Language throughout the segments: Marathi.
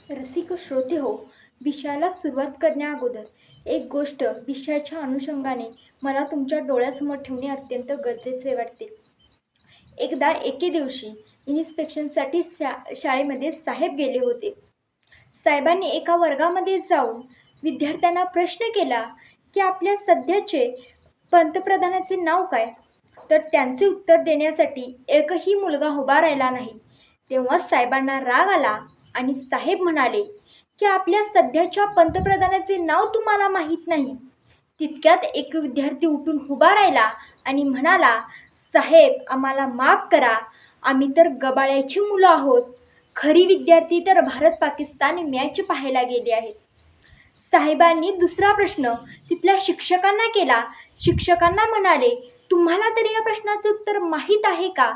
रसिक श्रोते हो, विषयाला सुरुवात करण्याअगोदर एक गोष्ट विषयाच्या अनुषंगाने मला तुमच्या डोळ्यासमोर ठेवणे अत्यंत गरजेचे वाटते. एकदा एके दिवशी इन्स्पेक्शनसाठी शाळेमध्ये साहेब गेले होते. साहेबांनी एका वर्गामध्ये जाऊन विद्यार्थ्यांना प्रश्न केला की आपल्या सध्याचे पंतप्रधानाचे नाव काय? तर त्यांचे उत्तर देण्यासाठी एकही मुलगा उभा राहिला नाही. तेव्हा साहेबांना राग आला आणि साहेब म्हणाले की आपल्या सध्याच्या पंतप्रधानाचे नाव तुम्हाला माहीत नाही. तितक्यात एक विद्यार्थी उठून उभा राहिला आणि म्हणाला, साहेब आम्हाला माफ करा, आम्ही तर गबाळ्याची मुलं आहोत. खरी विद्यार्थी तर भारत पाकिस्तान मॅच पाहायला गेले आहेत. साहेबांनी दुसरा प्रश्न तिथल्या शिक्षकांना केला. शिक्षकांना म्हणाले, तुम्हाला तरी या प्रश्नाचे उत्तर माहीत आहे का?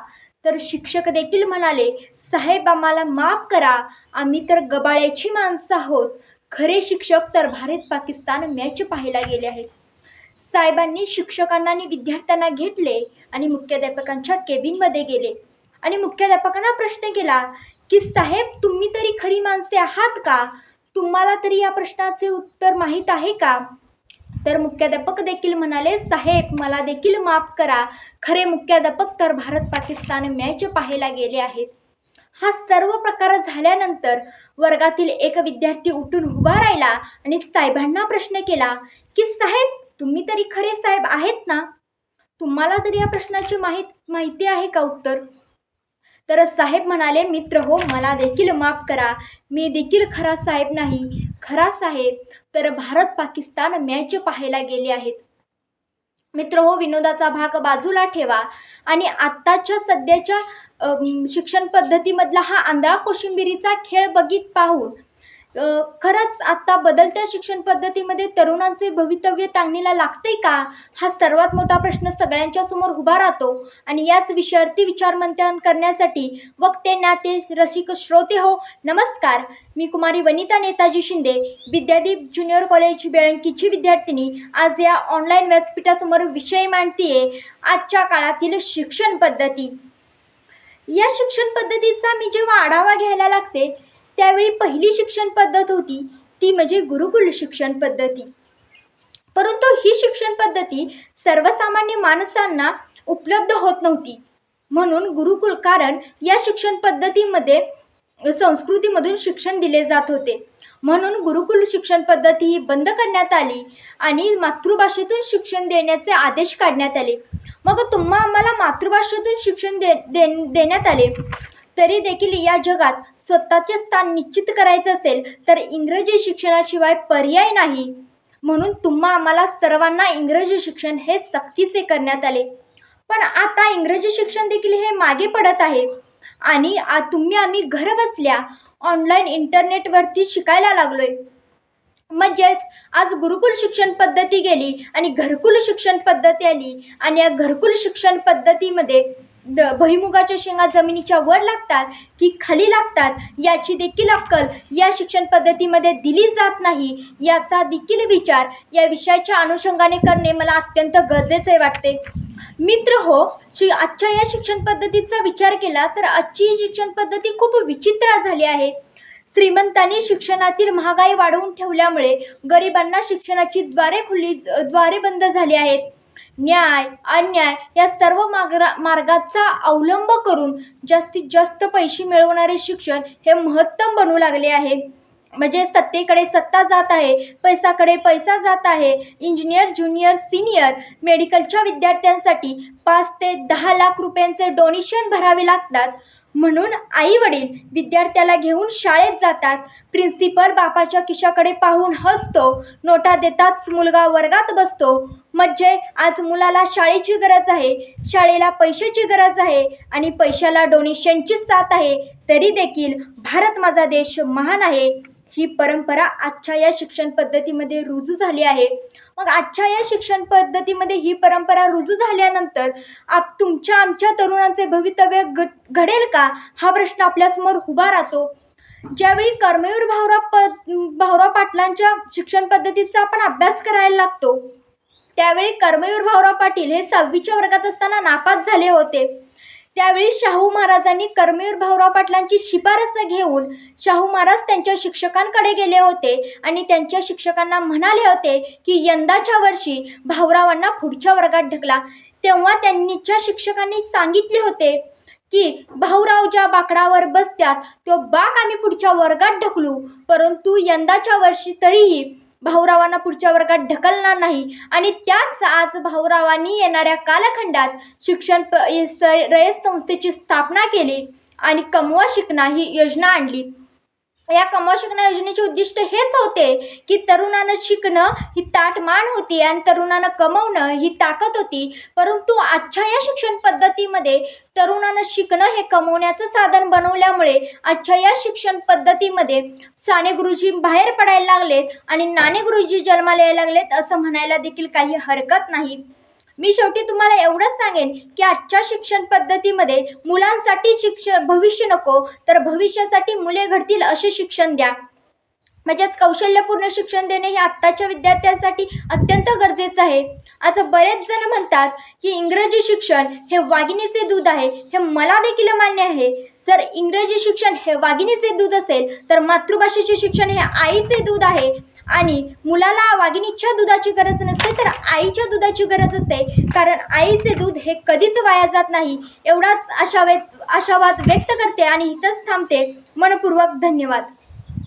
तर शिक्षक देखील म्हणाले, साहेब आम्हाला माफ करा, आम्ही तर गबाळ्याची माणसं आहोत. खरे शिक्षक तर भारत पाकिस्तान मॅच पाहायला गेले आहेत. साहेबांनी शिक्षकांना आणि विद्यार्थ्यांना घेतले आणि मुख्याध्यापकांच्या केबिनमध्ये गेले आणि मुख्याध्यापकांना प्रश्न केला की साहेब तुम्ही तरी खरी माणसे आहात का? तुम्हाला तरी या प्रश्नाचे उत्तर माहीत आहे का? तर मुख्याध्यापक देखील म्हणाले, साहेब मला देखील माफ करा, खरे मुख्याध्यापक तर भारत पाकिस्तान मॅच पाहायला गेले आहेत. हा सर्व प्रकार झाल्यानंतर वर्गातील एक विद्यार्थी उठून उभा राहिला आणि साहेबांना प्रश्न केला की साहेब तुम्ही तरी खरे साहेब आहेत ना? तुम्हाला तरी या प्रश्नाची माहिती आहे का उत्तर? तर साहेब म्हणाले, मित्र हो मला देखील माफ करा, मी देखील खरा साहेब नाही. खरा साहेब तर भारत पाकिस्तान मॅच पाहायला गेले आहेत. मित्र हो, विनोदाचा भाग बाजूला ठेवा आणि आत्ताच्या सध्याच्या शिक्षण पद्धतीमधला हा आंधळा कोशिंबिरीचा खेळ पाहून खरंच आता बदलत्या शिक्षण पद्धतीमध्ये तरुणांचे भवितव्य टांगणीला लागते का? हा सर्वात मोठा प्रश्न सगळ्यांच्या समोर उभा राहतो. आणि याच विषयावरती विचारमंथन करण्यासाठी वक्ते नाते रसिक श्रोते हो, नमस्कार. मी कुमारी वनिता नेताजी शिंदे, विद्यादीप ज्युनियर कॉलेज बेळंकीची विद्यार्थिनी, आज या ऑनलाईन व्यासपीठासमोर विषय मांडतीये, आजच्या काळातील शिक्षण पद्धती. या शिक्षण पद्धतीचा मी जेव्हा आढावा घ्यायला लागते त्यावेळी पहिली शिक्षण पद्धत होती ती म्हणजे गुरुकुल शिक्षण पद्धती. परंतु ही शिक्षण पद्धती सर्वसामान्य माणसांना उपलब्ध होत नव्हती. म्हणून गुरुकुल, कारण या शिक्षण पद्धतीमध्ये संस्कृतीमधून शिक्षण दिले जात होते. म्हणून गुरुकुल शिक्षण पद्धती ही बंद करण्यात आली आणि मातृभाषेतून शिक्षण देण्याचे आदेश काढण्यात आले. मग तुम्हा आम्हाला मातृभाषेतून शिक्षण देण्यात आले तरी देखील या जगात स्वतःचे स्थान निश्चित करायचे असेल तर इंग्रजी शिक्षणाशिवाय पर्याय नाही. म्हणून तुम्हा आम्हाला सर्वांना इंग्रजी शिक्षण हे सक्तीचे करण्यात आले. पण आता इंग्रजी शिक्षण देखील हे मागे पडत आहे आणि आम्ही घर बसल्या ऑनलाईन इंटरनेटवरती शिकायला लागलोय. म्हणजेच आज गुरुकुल शिक्षण पद्धती गेली आणि घरकुल शिक्षण पद्धती आली आणि या घरकुल शिक्षण पद्धतीमध्ये भुईमुगाच्या शेंगा जमिनीच्या वर लागतात की खाली लागतात याची देखील अक्कल या शिक्षण पद्धतीमध्ये दिली जात नाही. याचा देखील विचार या विषयाच्या अनुषंगाने करणे मला अत्यंत गरजेचे वाटते. मित्र हो, आजच्या या शिक्षण पद्धतीचा विचार केला तर आजची शिक्षण पद्धती खूप विचित्र झाली आहे. श्रीमंतांनी शिक्षणातील महागाई वाढवून ठेवल्यामुळे गरिबांना शिक्षणाची द्वारे बंद झाली आहेत. न्याय अन्याय या सर्व मार्गाचा अवलंब करून जास्तीत जास्त पैसे मिळवणारे शिक्षण हे महत्तम बनू लागले आहे. म्हणजे सत्तेकडे सत्ता जात आहे, पैसाकडे पैसा जात आहे. इंजिनियर, ज्युनियर, सिनियर मेडिकलच्या विद्यार्थ्यांसाठी 5 ते 10 लाख रुपयांचे डोनेशन भरावे लागतात. म्हणून आई वडील विद्यार्थ्याला घेऊन शाळेत जातात. प्रिन्सिपल बापाच्या खिशाकडे पाहून हसतो. नोटा देताच मुलगा वर्गात बसतो. म्हणजे आज मुलाला शाळेची गरज आहे, शाळेला पैशाची गरज आहे आणि पैशाला डोनेशनचीच साथ आहे. तरी देखील भारत माझा देश महान आहे ही परंपरा आजच्या या शिक्षण पद्धतीमध्ये रुजू झाली आहे. मग आजच्या या शिक्षण पद्धतीमध्ये ही परंपरा रुजू झाल्यानंतर आमच्या तरुणांचे भवितव्य घडेल का हा प्रश्न आपल्यासमोर उभा राहतो. ज्यावेळी कर्मवीर भाऊराव पाटलांच्या शिक्षण पद्धतीचा आपण अभ्यास करायला लागतो त्यावेळी कर्मवीर भाऊराव पाटील हे 6वीच्या वर्गात असताना नापास झाले होते. त्यावेळी शाहू महाराजांनी कर्मवीर भाऊराव पाटलांची शिफारस घेऊन शाहू महाराज त्यांच्या शिक्षकांकडे गेले होते आणि त्यांच्या शिक्षकांना म्हणाले होते की यंदाच्या वर्षी भाऊरावांना पुढच्या वर्गात ढकला. तेव्हा त्यांच्या शिक्षकांनी सांगितले होते की भाऊराव ज्या बाकडावर बसतात तो बाक आम्ही पुढच्या वर्गात ढकलू, परंतु यंदाच्या वर्षी तरीही भाऊरावांना पुढच्या वर्गात ढकलणार नाही. आणि त्याच आज भाऊरावांनी येणाऱ्या कालखंडात रयत संस्थेची स्थापना केली आणि कमवा शिकणा ही योजना आणली. या कमवा शिकणं योजनेचे उद्दिष्ट हेच होते की तरुणानं शिकणं ही ताटमान होती आणि तरुणानं कमवणं ही ताकद होती. परंतु आजच्या या शिक्षण पद्धतीमध्ये तरुणानं शिकणं हे कमवण्याचं साधन बनवल्यामुळे आजच्या या शिक्षण पद्धतीमध्ये साने गुरुजी बाहेर पडायला लागलेत आणि नाणे गुरुजी जन्माला यायला लागलेत असं म्हणायला देखील काही हरकत नाही. मी शेवटी तुम्हाला एवढंच सांगेन की आजच्या शिक्षण पद्धतीमध्ये मुलांसाठी भविष्य नको तर भविष्यासाठी मुले घडतील असे शिक्षण द्या. म्हणजेच कौशल्यपूर्ण शिक्षण देणे हे आत्ताच्या विद्यार्थ्यांसाठी अत्यंत गरजेचं आहे. आज बरेच जण म्हणतात की इंग्रजी शिक्षण हे वाघिणीचे दूध आहे. हे मला देखील मान्य आहे. जर इंग्रजी शिक्षण हे वाघिणीचे दूध असेल तर मातृभाषेचे शिक्षण हे आईचे दूध आहे. आणि मुलाला वाघिणीच्या दुधाची गरज नसते तर आईच्या दुधाची गरज असते, कारण आईचे दूध हे कधीच वाया जात नाही. एवढाच आशावाद व्यक्त करते आणि इथंच थांबते. मनपूर्वक धन्यवाद.